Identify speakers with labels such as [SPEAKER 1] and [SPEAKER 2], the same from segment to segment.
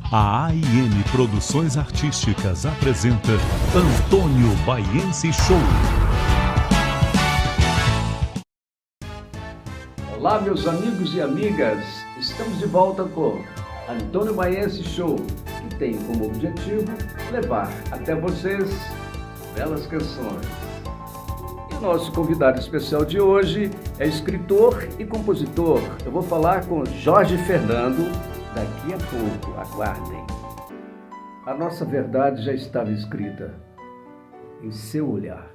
[SPEAKER 1] A AIM Produções Artísticas apresenta Antônio Baiense Show.
[SPEAKER 2] Olá, meus amigos e amigas, estamos de volta com Antônio Baiense Show, que tem como objetivo levar até vocês belas canções. E o nosso convidado especial de hoje é escritor e compositor. Eu vou falar com Jorge Fernando daqui a pouco, aguardem. A nossa verdade já estava escrita em seu olhar.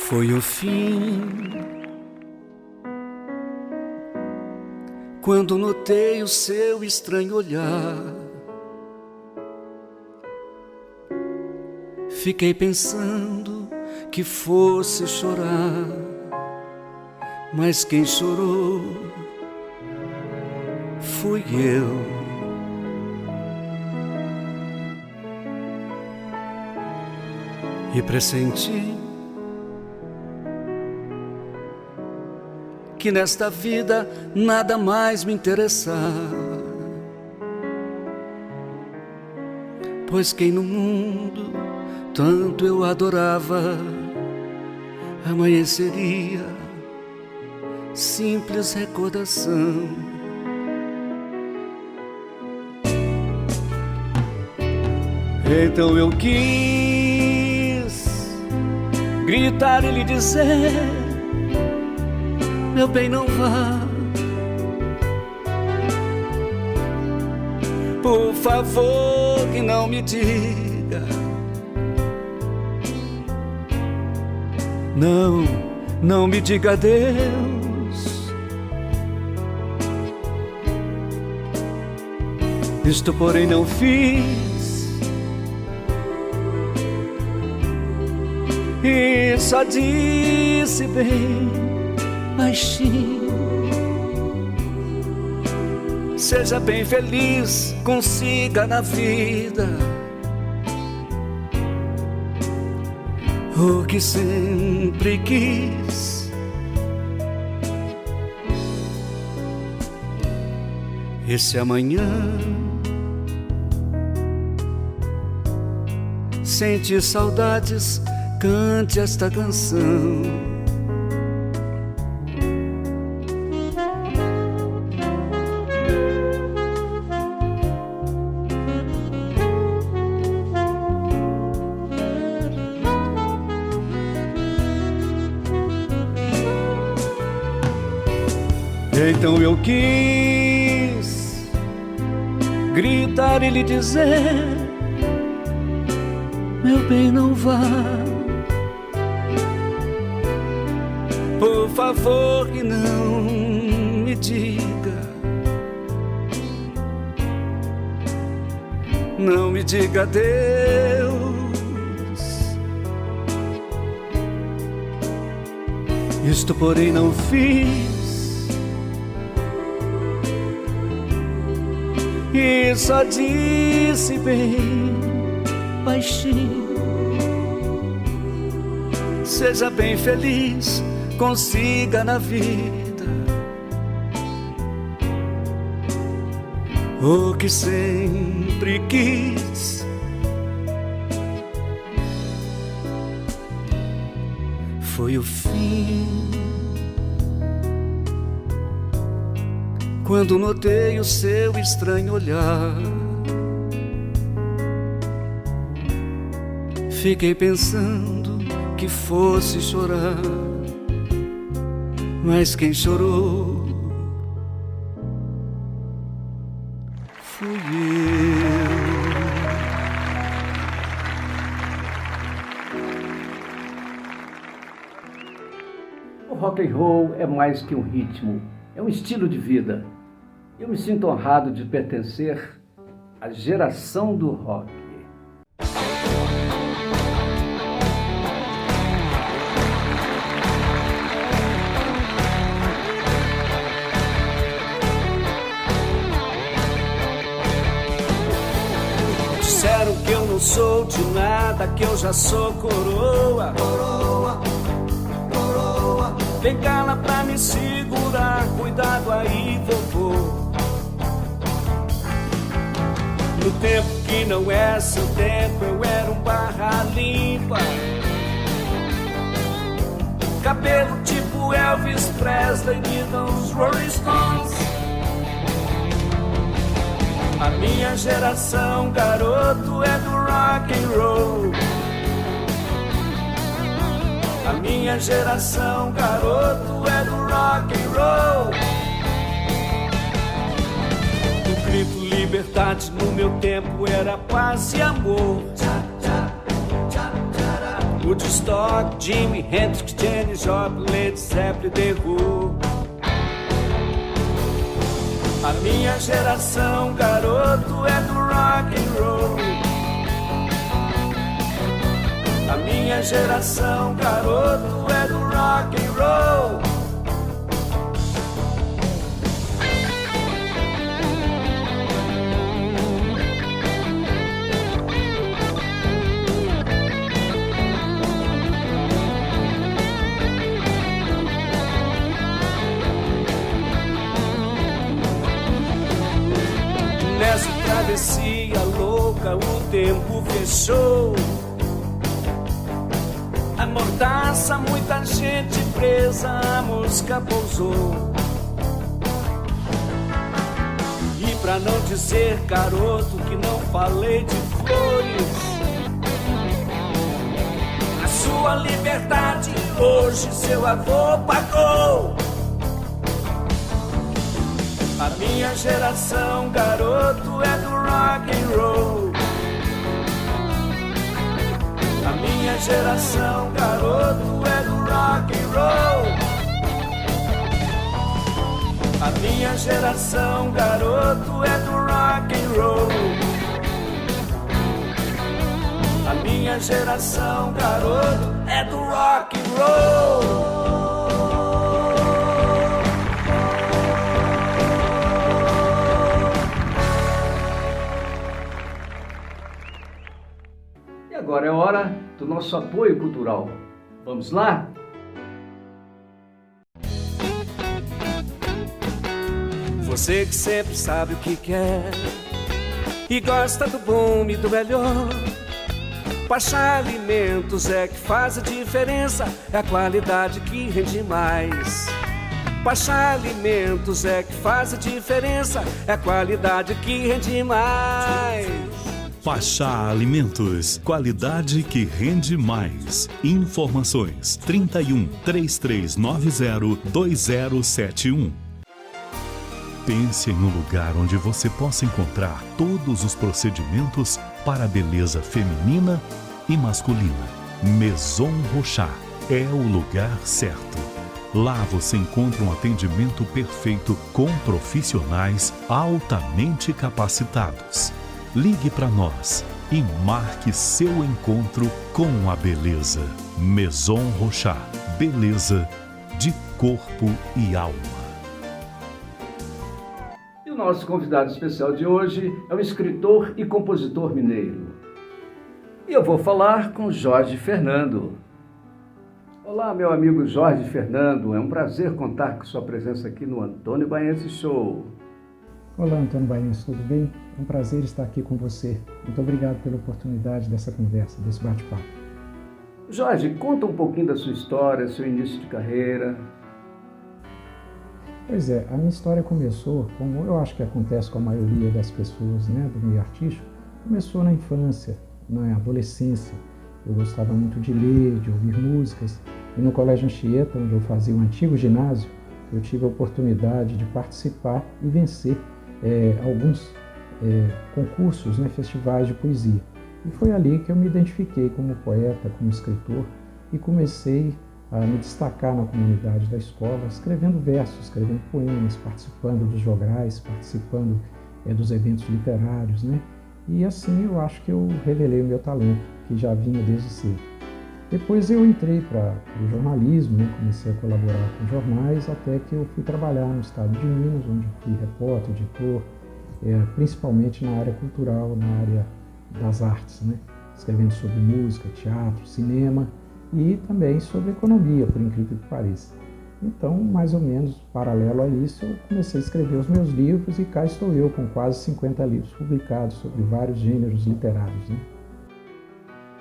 [SPEAKER 3] Foi o fim, quando notei o seu estranho olhar. Fiquei pensando que fosse chorar, mas quem chorou fui eu. E pressenti que nesta vida nada mais me interessava, pois quem no mundo tanto eu adorava amanheceria simples recordação. Então eu quis gritar e lhe dizer: meu bem, não vá, por favor, que não me diga. Não me diga adeus. Isto porém não fiz, e só disse bem baixinho: seja bem feliz, consiga na vida o que sempre quis. E se amanhã sentir saudades, cante esta canção. Então eu quis gritar e lhe dizer: meu bem, não vá, por favor, que não me diga. Não me diga adeus. Isto porém não fiz, e só disse bem baixinho: seja bem feliz, consiga na vida o que sempre quis. Foi o fim, quando notei o seu estranho olhar. Fiquei pensando que fosse chorar, mas quem chorou fui eu.
[SPEAKER 2] O rock and roll é mais que um ritmo, é um estilo de vida. Eu me sinto honrado de pertencer à geração do rock.
[SPEAKER 3] Disseram que eu não sou de nada, que eu já sou coroa. Tem cala pra me segurar, cuidado aí, vovô. No tempo que não é seu tempo, eu era um barra limpa. Cabelo tipo Elvis Presley e dos Rolling Stones. A minha geração, garoto, é do rock and roll. A minha geração, garoto, é do rock and roll. O grito liberdade no meu tempo era paz e amor. Woodstock, Jimi Hendrix, Janis Joplin, Led Zeppelin, The Who. A minha geração, garoto, é do rock and roll. A minha geração, garoto, é do rock and roll. Nessa travessia louca o tempo fechou. A mordaça, muita gente presa, a mosca pousou. E pra não dizer, garoto, que não falei de flores, a sua liberdade hoje seu avô pagou. A minha geração, garoto, é do rock and roll. A minha geração, garoto, é do rock and roll. A minha geração, garoto, é do rock and roll. A minha geração, garoto, é do rock and roll.
[SPEAKER 2] Agora é hora do nosso apoio cultural. Vamos lá?
[SPEAKER 3] Você que sempre sabe o que quer e gosta do bom e do melhor. Pachá Alimentos é que faz a diferença, é a qualidade que rende mais. Pachá Alimentos é que faz a diferença, é a qualidade que rende mais.
[SPEAKER 1] Pachá Alimentos, qualidade que rende mais. Informações 31 3390 2071. Pense em um lugar onde você possa encontrar todos os procedimentos para a beleza feminina e masculina. Maison Rochá é o lugar certo. Lá você encontra um atendimento perfeito com profissionais altamente capacitados. Ligue para nós e marque seu encontro com a beleza. Maison Rochá, beleza de corpo e alma.
[SPEAKER 2] E o nosso convidado especial de hoje é o escritor e compositor mineiro. E eu vou falar com Jorge Fernando. Olá, meu amigo Jorge Fernando, é um prazer contar com sua presença aqui no Antônio Baiense Show.
[SPEAKER 4] Olá, Antônio Baiense, tudo bem? É um prazer estar aqui com você. Muito obrigado pela oportunidade dessa conversa, desse bate-papo.
[SPEAKER 2] Jorge, conta um pouquinho da sua história, seu início de carreira.
[SPEAKER 4] Pois é, a minha história começou, como eu acho que acontece com a maioria das pessoas, né, do meio artístico, começou na infância, na adolescência. Eu gostava muito de ler, de ouvir músicas, e no Colégio Anchieta, onde eu fazia o antigo ginásio, eu tive a oportunidade de participar e vencer alguns concursos, né, festivais de poesia. E foi ali que eu me identifiquei como poeta, como escritor, e comecei a me destacar na comunidade da escola, escrevendo versos, escrevendo poemas, participando dos jograis, participando dos eventos literários, né? E assim eu acho que eu revelei o meu talento, que já vinha desde cedo. Depois eu entrei para o jornalismo, né? Comecei a colaborar com jornais, até que eu fui trabalhar no estado de Minas, onde fui repórter, editor, principalmente na área cultural, na área das artes, né? Escrevendo sobre música, teatro, cinema e também sobre economia, por incrível que pareça. Então, mais ou menos paralelo a isso, eu comecei a escrever os meus livros e cá estou eu com quase 50 livros publicados sobre vários gêneros literários, né?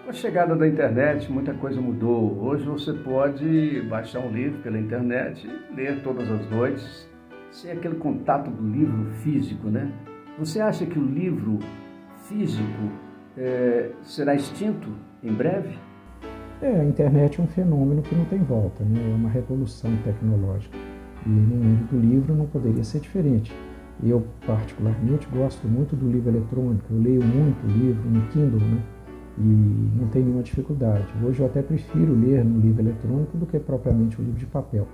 [SPEAKER 2] Com a chegada da internet, muita coisa mudou. Hoje você pode baixar um livro pela internet e ler todas as noites, sem aquele contato do livro físico, né? Você acha que o livro físico será extinto em breve?
[SPEAKER 4] A internet é um fenômeno que não tem volta, né? É uma revolução tecnológica. E no mundo do livro não poderia ser diferente. Eu, particularmente, gosto muito do livro eletrônico. Eu leio muito livro no Kindle, né? E não tem nenhuma dificuldade. Hoje eu até prefiro ler no livro eletrônico do que propriamente o livro de papel.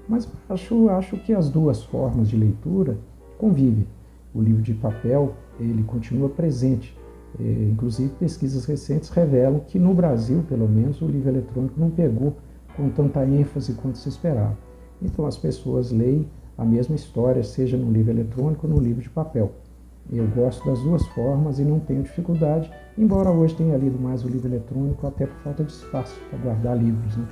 [SPEAKER 4] Mas acho que as duas formas de leitura convivem. O livro de papel, ele continua presente. Inclusive, pesquisas recentes revelam que no Brasil, pelo menos, o livro eletrônico não pegou com tanta ênfase quanto se esperava. Então, as pessoas leem a mesma história, seja no livro eletrônico ou no livro de papel. Eu gosto das duas formas e não tenho dificuldade, embora hoje tenha lido mais o livro eletrônico, até por falta de espaço para guardar livros, né?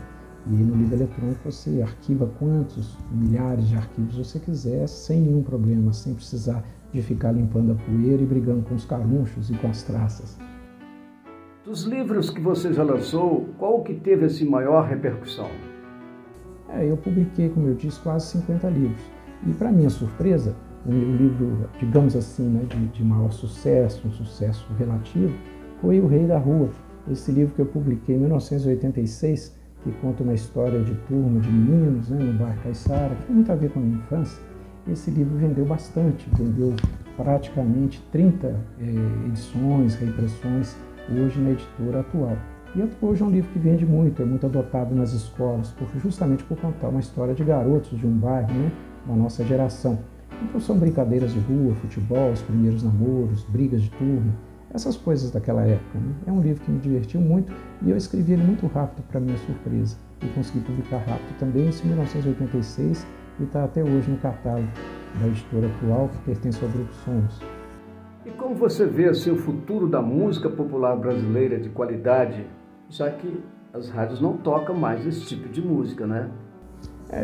[SPEAKER 4] E no livro eletrônico você arquiva quantos milhares de arquivos você quiser, sem nenhum problema, sem precisar de ficar limpando a poeira e brigando com os carunchos e com as traças.
[SPEAKER 2] Dos livros que você já lançou, qual que teve assim, maior repercussão?
[SPEAKER 4] Eu publiquei, como eu disse, quase 50 livros. E, para minha surpresa, o livro, digamos assim, né, de maior sucesso, um sucesso relativo, foi O Rei da Rua. Esse livro que eu publiquei em 1986, que conta uma história de turma de meninos, né, no bairro Caiçara, que tem muito a ver com a minha infância. Esse livro vendeu bastante, vendeu praticamente 30 edições, reimpressões, hoje na editora atual. E até hoje é um livro que vende muito, é muito adotado nas escolas, justamente por contar uma história de garotos de um bairro, né, da nossa geração. Então são brincadeiras de rua, futebol, os primeiros namoros, brigas de turma, essas coisas daquela época, né? É um livro que me divertiu muito e eu escrevi ele muito rápido para minha surpresa. E consegui publicar rápido também, em 1986, e está até hoje no catálogo da editora atual, que pertence ao Grupo Somos.
[SPEAKER 2] E como você vê assim, o futuro da música popular brasileira de qualidade, já que as rádios não tocam mais esse tipo de música, né?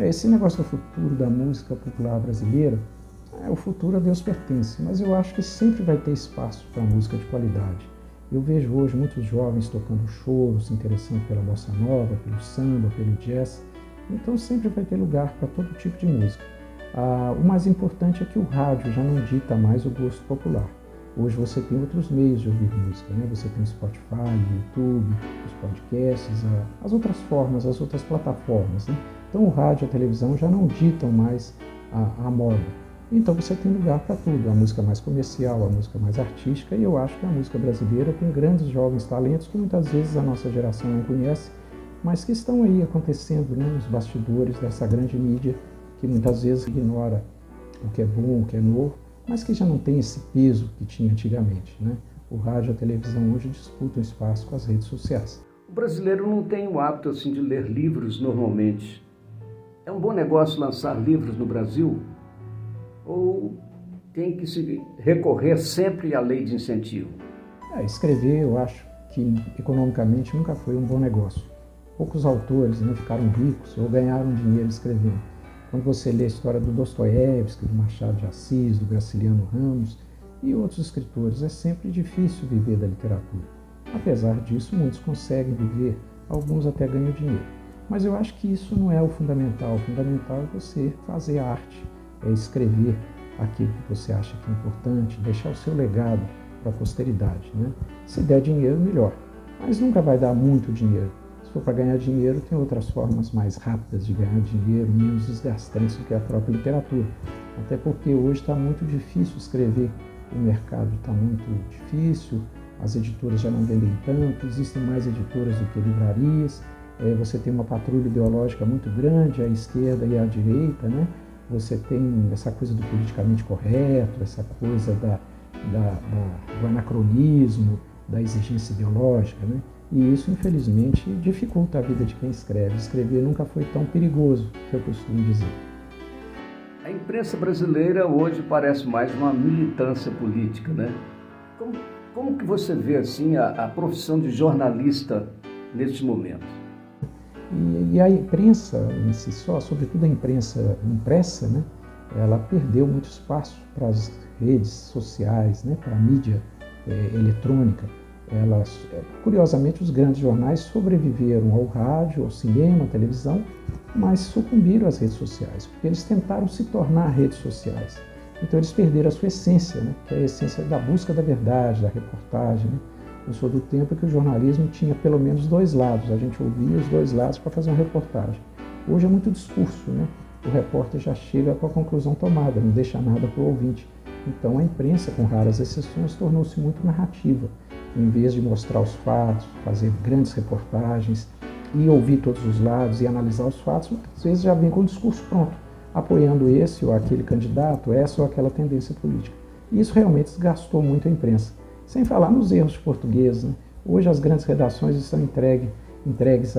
[SPEAKER 4] Esse negócio do futuro da música popular brasileira, o futuro a Deus pertence, mas eu acho que sempre vai ter espaço para música de qualidade. Eu vejo hoje muitos jovens tocando choro, se interessando pela bossa nova, pelo samba, pelo jazz, então sempre vai ter lugar para todo tipo de música. O mais importante é que o rádio já não dita mais o gosto popular. Hoje você tem outros meios de ouvir música, né? Você tem o Spotify, o YouTube, os podcasts, as outras formas, as outras plataformas, né? Então o rádio e a televisão já não ditam mais a moda. Então você tem lugar para tudo, a música mais comercial, a música mais artística, e eu acho que a música brasileira tem grandes jovens talentos que muitas vezes a nossa geração não conhece, mas que estão aí acontecendo, né, nos bastidores dessa grande mídia que muitas vezes ignora o que é bom, o que é novo, mas que já não tem esse peso que tinha antigamente, né? O rádio e a televisão hoje disputam espaço com as redes sociais.
[SPEAKER 2] O brasileiro não tem o hábito assim, de ler livros normalmente. É um bom negócio lançar livros no Brasil? Ou tem que se recorrer sempre à lei de incentivo?
[SPEAKER 4] Escrever, eu acho que economicamente nunca foi um bom negócio. Poucos autores, né, ficaram ricos ou ganharam dinheiro escrevendo. Quando você lê a história do Dostoiévski, do Machado de Assis, do Graciliano Ramos e outros escritores, é sempre difícil viver da literatura. Apesar disso, muitos conseguem viver, alguns até ganham dinheiro. Mas eu acho que isso não é o fundamental. O fundamental é você fazer arte, é escrever aquilo que você acha que é importante, deixar o seu legado para a posteridade, né? Se der dinheiro, melhor. Mas nunca vai dar muito dinheiro. Se for para ganhar dinheiro, tem outras formas mais rápidas de ganhar dinheiro, menos desgastantes do que a própria literatura. Até porque hoje está muito difícil escrever, o mercado está muito difícil, as editoras já não vendem tanto, existem mais editoras do que livrarias, você tem uma patrulha ideológica muito grande, à esquerda e à direita, né? Você tem essa coisa do politicamente correto, essa coisa do anacronismo, da exigência ideológica, né? E isso, infelizmente, dificulta a vida de quem escreve. Escrever nunca foi tão perigoso, que eu costumo dizer.
[SPEAKER 2] A imprensa brasileira hoje parece mais uma militância política, né? Como que você vê assim a profissão de jornalista neste momento?
[SPEAKER 4] E a imprensa em si só, sobretudo a imprensa impressa, né, ela perdeu muito espaço para as redes sociais, né, para a mídia eletrônica. Curiosamente, os grandes jornais sobreviveram ao rádio, ao cinema, à televisão, mas sucumbiram às redes sociais, porque eles tentaram se tornar redes sociais. Então eles perderam a sua essência, né, que é a essência da busca da verdade, da reportagem, né? Eu sou do tempo que o jornalismo tinha pelo menos dois lados, a gente ouvia os dois lados para fazer uma reportagem. Hoje é muito discurso, né? O repórter já chega com a conclusão tomada, não deixa nada para o ouvinte. Então a imprensa, com raras exceções, tornou-se muito narrativa. Em vez de mostrar os fatos, fazer grandes reportagens e ouvir todos os lados e analisar os fatos, às vezes já vem com o discurso pronto, apoiando esse ou aquele candidato, essa ou aquela tendência política. E isso realmente desgastou muito a imprensa. Sem falar nos erros de português, né? Hoje as grandes redações estão entregues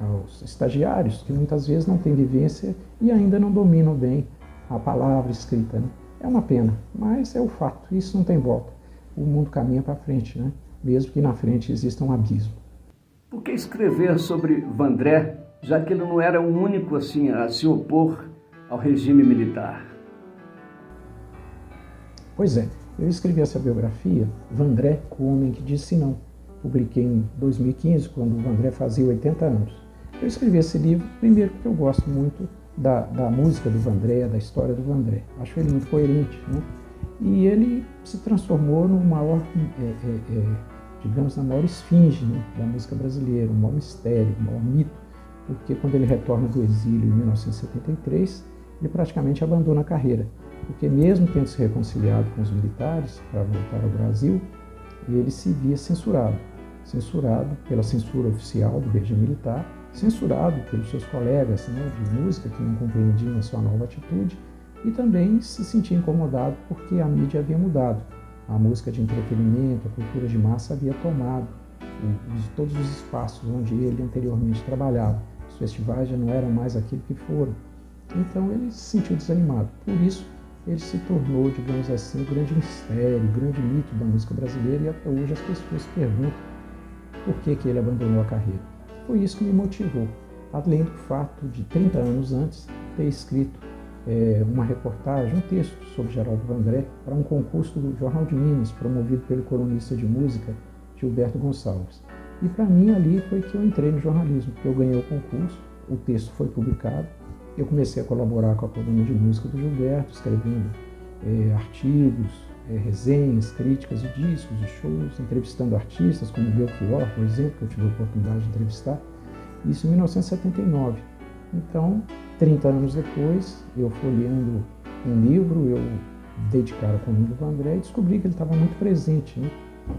[SPEAKER 4] aos estagiários, que muitas vezes não têm vivência e ainda não dominam bem a palavra escrita, né? É uma pena, mas é o fato, isso não tem volta. O mundo caminha para frente, né? Mesmo que na frente exista um abismo.
[SPEAKER 2] Por que escrever sobre Vandré, já que ele não era o único assim, a se opor ao regime militar?
[SPEAKER 4] Pois é. Eu escrevi essa biografia, Vandré, o homem que disse não. Publiquei em 2015, quando o Vandré fazia 80 anos. Eu escrevi esse livro, primeiro porque eu gosto muito da música do Vandré, da história do Vandré. Acho ele muito coerente, né? E ele se transformou no maior, digamos, na maior esfinge, né, da música brasileira, o maior mistério, o maior mito, porque quando ele retorna do exílio em 1973, ele praticamente abandona a carreira. Porque mesmo tendo se reconciliado com os militares para voltar ao Brasil, ele se via censurado pela censura oficial do regime militar, censurado pelos seus colegas, né, de música que não compreendiam a sua nova atitude e também se sentia incomodado porque a mídia havia mudado. A música de entretenimento, a cultura de massa havia tomado todos os espaços onde ele anteriormente trabalhava. Os festivais já não eram mais aquilo que foram. Então ele se sentiu desanimado. Por isso, ele se tornou, digamos assim, o grande mistério, o grande mito da música brasileira e até hoje as pessoas perguntam por que ele abandonou a carreira. Foi isso que me motivou, além do fato de 30 anos antes ter escrito uma reportagem, um texto sobre Geraldo Vandré para um concurso do Jornal de Minas, promovido pelo colunista de música Gilberto Gonçalves. E para mim ali foi que eu entrei no jornalismo, porque eu ganhei o concurso, o texto foi publicado. Eu comecei a colaborar com a coluna de música do Gilberto, escrevendo artigos, resenhas, críticas de discos, de shows, entrevistando artistas como Belchior, por exemplo, que eu tive a oportunidade de entrevistar. Isso em 1979. Então, 30 anos depois, eu folheando um livro, eu dei de cara com o livro do Vandré e descobri que ele estava muito presente, né?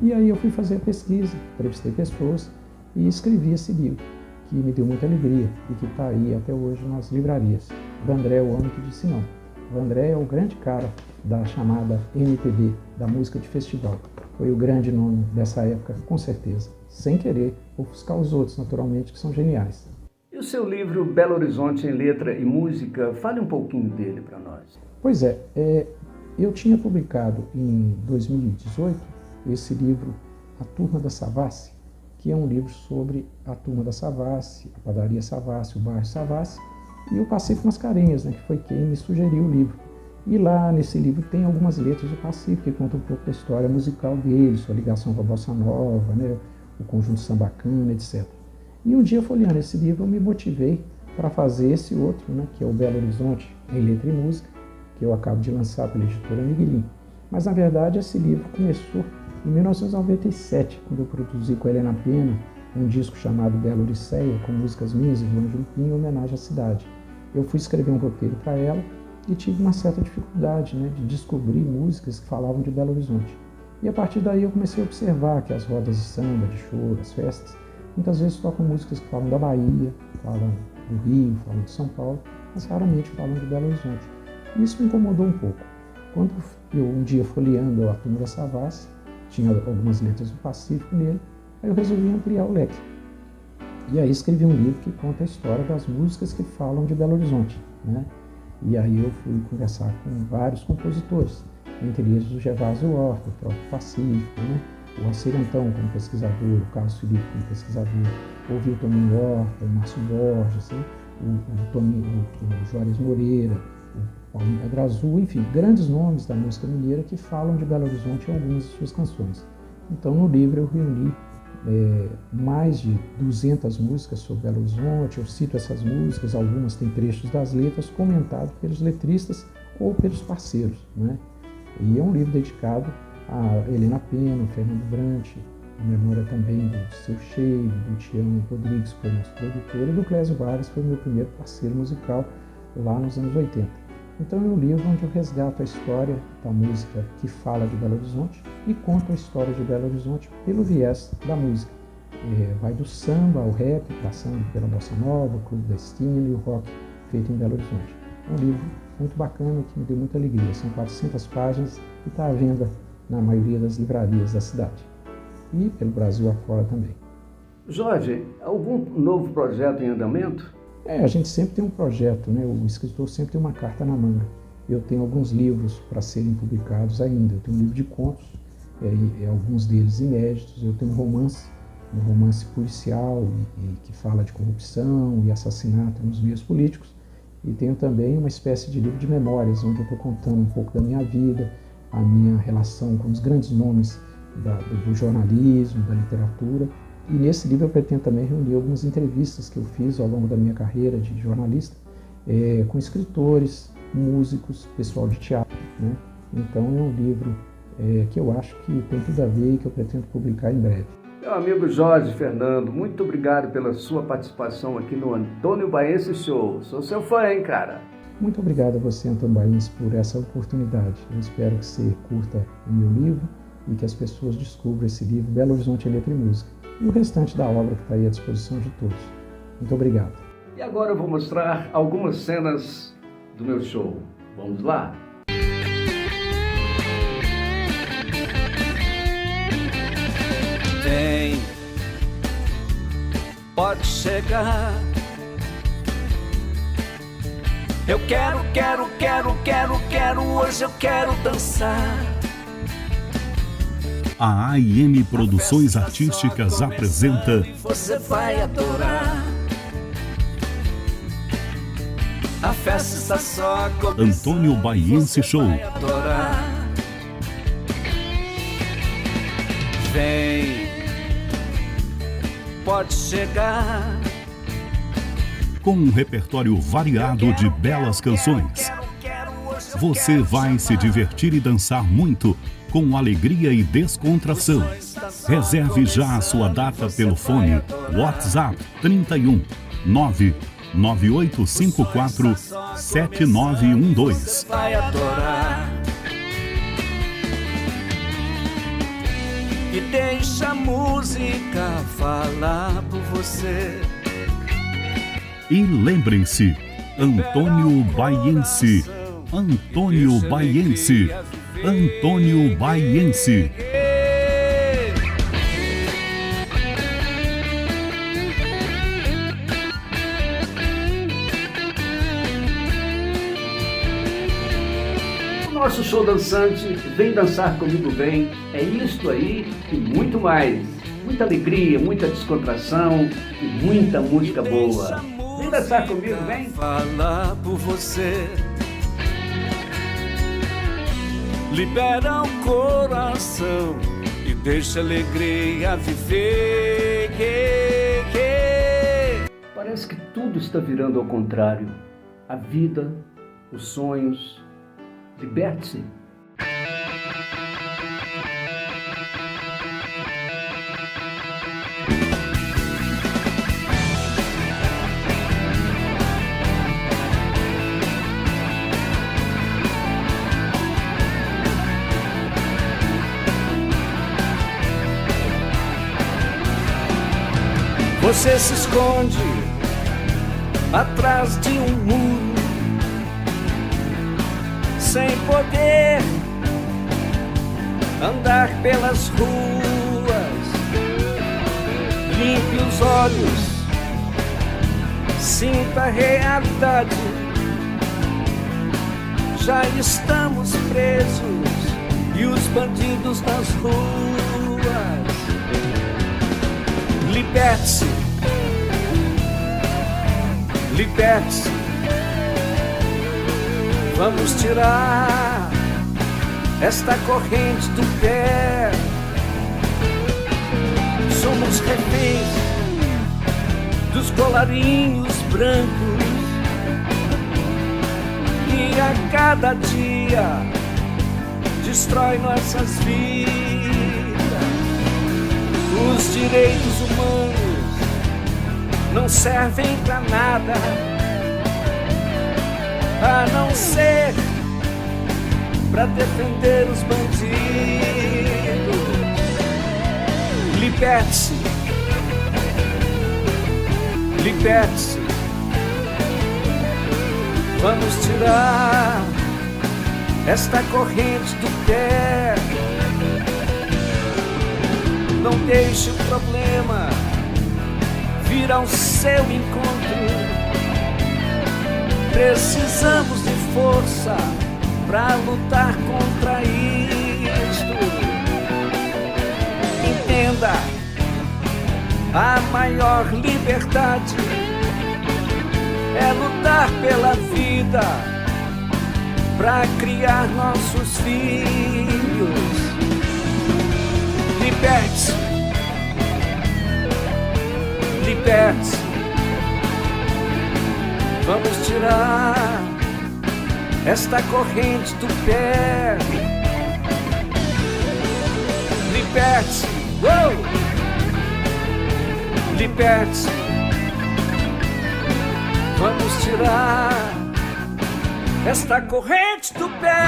[SPEAKER 4] E aí eu fui fazer a pesquisa, entrevistei pessoas e escrevi esse livro, que me deu muita alegria e que está aí até hoje nas livrarias. Vandré é o homem que disse não. Vandré é o grande cara da chamada MPB, da música de festival. Foi o grande nome dessa época, com certeza. Sem querer ofuscar os outros, naturalmente, que são geniais.
[SPEAKER 2] E o seu livro Belo Horizonte em Letra e Música, fale um pouquinho dele para nós.
[SPEAKER 4] Pois é, eu tinha publicado em 2018 esse livro A Turma da Savassi, que é um livro sobre a Turma da Savassi, a Padaria Savassi, o bairro Savassi, e o Pacífico Mascarenhas, né, que foi quem me sugeriu o livro. E lá nesse livro tem algumas letras do Pacífico, que contam um pouco da história musical dele, sua ligação com a bossa nova, né, o conjunto sambacana, etc. E um dia, folheando esse livro, eu me motivei para fazer esse outro, né, que é o Belo Horizonte em Letra e Música, que eu acabo de lançar pela editora Miguelim. Mas, na verdade, esse livro começou em 1997, quando eu produzi com a Helena Pena um disco chamado Belo Odisseia, com músicas minhas e João Jupim, em homenagem à cidade. Eu fui escrever um roteiro para ela e tive uma certa dificuldade, né, de descobrir músicas que falavam de Belo Horizonte. E a partir daí eu comecei a observar que as rodas de samba, de choro, as festas, muitas vezes tocam músicas que falam da Bahia, falam do Rio, falam de São Paulo, mas raramente falam de Belo Horizonte. E isso me incomodou um pouco. Quando eu um dia folheando a Turma da Savassi, tinha algumas letras do Pacífico nele, aí eu resolvi ampliar o leque. E aí escrevi um livro que conta a história das músicas que falam de Belo Horizonte, né? E aí eu fui conversar com vários compositores, entre eles o Gervásio Horta, o próprio Pacífico, né? O Alcir Antão como pesquisador, o Carlos Felipe como pesquisador, ouvi o Toninho Horta, o Márcio Borges, né? o Juarez Moreira, o Paulinho Pedra Azul, enfim, grandes nomes da música mineira que falam de Belo Horizonte em algumas de suas canções. Então, no livro eu reuni mais de 200 músicas sobre Belo Horizonte, eu cito essas músicas, algumas têm trechos das letras comentados pelos letristas ou pelos parceiros, né? E é um livro dedicado a Helena Pena, Fernando Brant, a memória também do Seu Cheiro, do Tião Rodrigues, que foi nosso produtor, e do Clésio Vargas, que foi meu primeiro parceiro musical lá nos anos 80. Então é um livro onde eu resgato a história da música que fala de Belo Horizonte e conto a história de Belo Horizonte pelo viés da música. Vai do samba ao rap, passando pela bossa nova, o Clube da Esquina e o rock feito em Belo Horizonte. É um livro muito bacana que me deu muita alegria. São 400 páginas e está à venda na maioria das livrarias da cidade e pelo Brasil afora também.
[SPEAKER 2] Jorge, algum novo projeto em andamento?
[SPEAKER 4] A gente sempre tem um projeto, né? O escritor sempre tem uma carta na manga. Eu tenho alguns livros para serem publicados ainda. Eu tenho um livro de contos, alguns deles inéditos. Eu tenho um romance policial que fala de corrupção e assassinato nos meios políticos. E tenho também uma espécie de livro de memórias, onde eu estou contando um pouco da minha vida, a minha relação com os grandes nomes do jornalismo, da literatura. E nesse livro eu pretendo também reunir algumas entrevistas que eu fiz ao longo da minha carreira de jornalista com escritores, músicos, pessoal de teatro, né? Então é um livro que eu acho que tem tudo a ver e que eu pretendo publicar em breve.
[SPEAKER 2] Meu amigo Jorge Fernando, muito obrigado pela sua participação aqui no Antônio Baiense Show. Sou seu fã, hein, cara?
[SPEAKER 4] Muito obrigado a você, Antônio Baiense, por essa oportunidade. Eu espero que você curta o meu livro e que as pessoas descubram esse livro, Belo Horizonte Letra e Música, e o restante da obra que está aí à disposição de todos. Muito obrigado.
[SPEAKER 2] E agora eu vou mostrar algumas cenas do meu show. Vamos lá?
[SPEAKER 3] Vem, pode chegar. Eu quero, hoje eu quero dançar.
[SPEAKER 1] A AIM Produções Artísticas apresenta
[SPEAKER 3] Você vai adorar. A festa está só começando.
[SPEAKER 1] Antônio Baiense Show.
[SPEAKER 3] Vem, pode chegar.
[SPEAKER 1] Com um repertório variado de belas canções. Você vai se divertir e dançar muito, com alegria e descontração. Reserve já a sua data pelo fone WhatsApp 31 99854 7912.
[SPEAKER 3] Vai adorar. E deixa a música falar por você.
[SPEAKER 1] E lembrem-se, Antônio Baiense, Antônio Baiense, Antônio Baiense.
[SPEAKER 2] O nosso show dançante, vem dançar comigo, vem, é isto aí e muito mais. Muita alegria, muita descontração e muita música boa. Vem dançar comigo, vem.
[SPEAKER 3] Falar por você. Libera o coração e deixa a alegria viver.
[SPEAKER 2] Parece que tudo está virando ao contrário. A vida, os sonhos. Liberte-se.
[SPEAKER 3] Você se esconde atrás de um muro, sem poder andar pelas ruas. Limpe os olhos, sinta a realidade. Já estamos presos e os bandidos nas ruas. Liberte-se, liberte-se, vamos tirar esta corrente do pé. Somos reféns dos colarinhos brancos que a cada dia destrói nossas vidas. Os direitos humanos não servem pra nada, a não ser pra defender os bandidos. Liberte-se, liberte-se, vamos tirar esta corrente do pé. Não deixe o problema vir ao seu encontro. Precisamos de força para lutar contra isto. Entenda, a maior liberdade é lutar pela vida, para criar nossos filhos. Liberte-se, liberte-se, vamos tirar esta corrente do pé. Liberte-se, liberte-se, vamos tirar esta corrente do pé.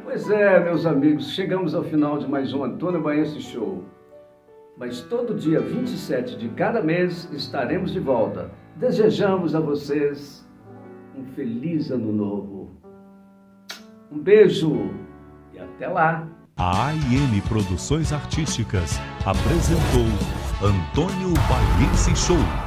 [SPEAKER 2] Pois é, meus amigos, chegamos ao final de mais um Antônio Baiense Show. Mas todo dia 27 de cada mês estaremos de volta. Desejamos a vocês um feliz ano novo. Um beijo e até lá!
[SPEAKER 1] A AIM Produções Artísticas apresentou Antônio Baiense Show.